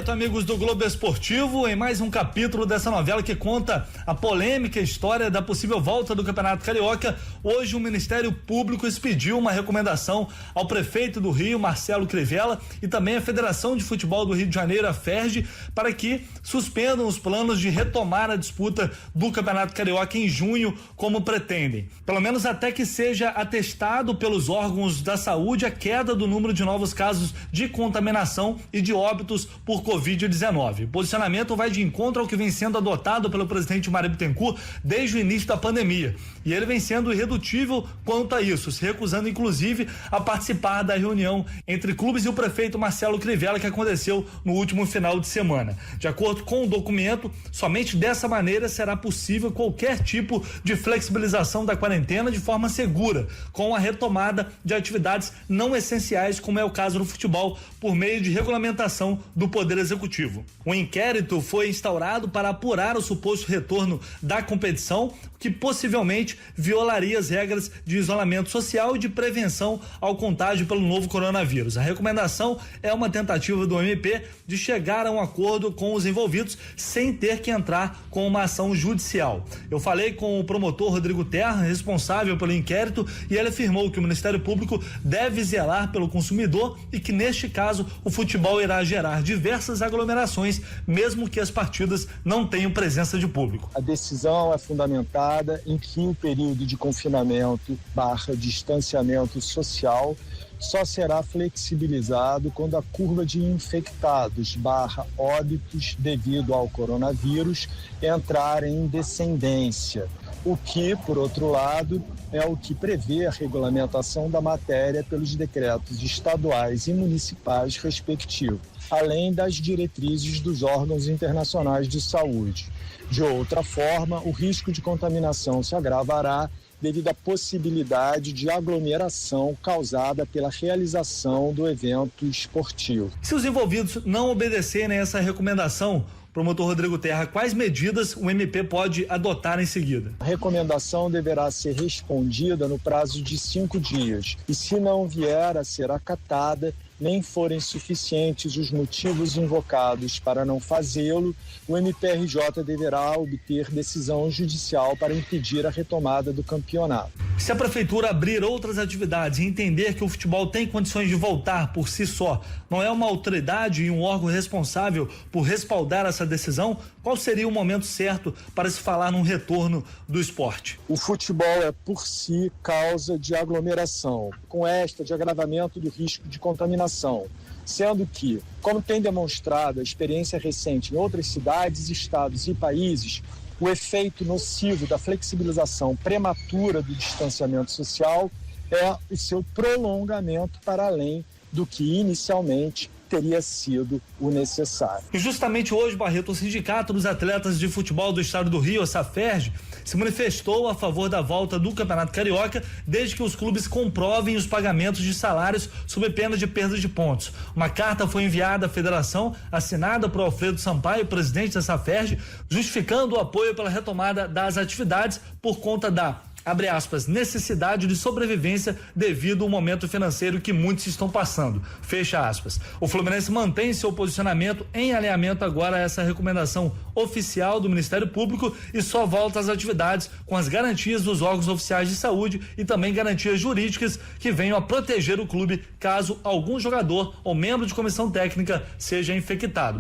Amigos do Globo Esportivo, em mais um capítulo dessa novela que conta a polêmica história da possível volta do Campeonato Carioca. Hoje o Ministério Público expediu uma recomendação ao prefeito do Rio, Marcelo Crivella, e também à Federação de Futebol do Rio de Janeiro, a FERJ, para que suspendam os planos de retomar a disputa do Campeonato Carioca em junho, como pretendem. Pelo menos até que seja atestado pelos órgãos da saúde a queda do número de novos casos de contaminação e de óbitos por Covid-19. O posicionamento vai de encontro ao que vem sendo adotado pelo presidente Mário Bittencourt desde o início da pandemia. E ele vem sendo irredutível quanto a isso, se recusando inclusive a participar da reunião entre clubes e o prefeito Marcelo Crivella, que aconteceu no último final de semana. De acordo com o documento, somente dessa maneira será possível qualquer tipo de flexibilização da quarentena de forma segura, com a retomada de atividades não essenciais, como é o caso do futebol, por meio de regulamentação do Poder Executivo. Um inquérito foi instaurado para apurar o suposto retorno da competição, que possivelmente violaria as regras de isolamento social e de prevenção ao contágio pelo novo coronavírus. A recomendação é uma tentativa do MP de chegar a um acordo com os envolvidos sem ter que entrar com uma ação judicial. Eu falei com o promotor Rodrigo Terra, responsável pelo inquérito, e ele afirmou que o Ministério Público deve zelar pelo consumidor e que, neste caso, o futebol irá gerar diversas aglomerações, mesmo que as partidas não tenham presença de público. A decisão é fundamentada em que o período de confinamento / distanciamento social só será flexibilizado quando a curva de infectados / óbitos devido ao coronavírus entrar em descendência, o que, por outro lado, é o que prevê a regulamentação da matéria pelos decretos estaduais e municipais respectivos, além das diretrizes dos órgãos internacionais de saúde. De outra forma, o risco de contaminação se agravará devido à possibilidade de aglomeração causada pela realização do evento esportivo. Se os envolvidos não obedecerem a essa recomendação, promotor Rodrigo Terra, quais medidas o MP pode adotar em seguida? A recomendação deverá ser respondida no prazo de 5 dias e, se não vier a ser acatada, nem forem suficientes os motivos invocados para não fazê-lo, o MPRJ deverá obter decisão judicial para impedir a retomada do campeonato. Se a prefeitura abrir outras atividades e entender que o futebol tem condições de voltar por si só, não é uma autoridade e um órgão responsável por respaldar essa decisão? Qual seria o momento certo para se falar num retorno do esporte? O futebol é, por si, causa de aglomeração, com esta de agravamento do risco de contaminação, sendo que, como tem demonstrado a experiência recente em outras cidades, estados e países, o efeito nocivo da flexibilização prematura do distanciamento social é o seu prolongamento para além do que inicialmente teria sido o necessário. E justamente hoje, Barreto, o Sindicato dos Atletas de Futebol do Estado do Rio, a FERJ, se manifestou a favor da volta do Campeonato Carioca, desde que os clubes comprovem os pagamentos de salários sob pena de perda de pontos. Uma carta foi enviada à federação, assinada por Alfredo Sampaio, presidente dessa FERJ, justificando o apoio pela retomada das atividades por conta da, abre aspas, necessidade de sobrevivência devido ao momento financeiro que muitos estão passando, fecha aspas. O Fluminense mantém seu posicionamento em alinhamento agora a essa recomendação oficial do Ministério Público e só volta às atividades com as garantias dos órgãos oficiais de saúde e também garantias jurídicas que venham a proteger o clube caso algum jogador ou membro de comissão técnica seja infectado.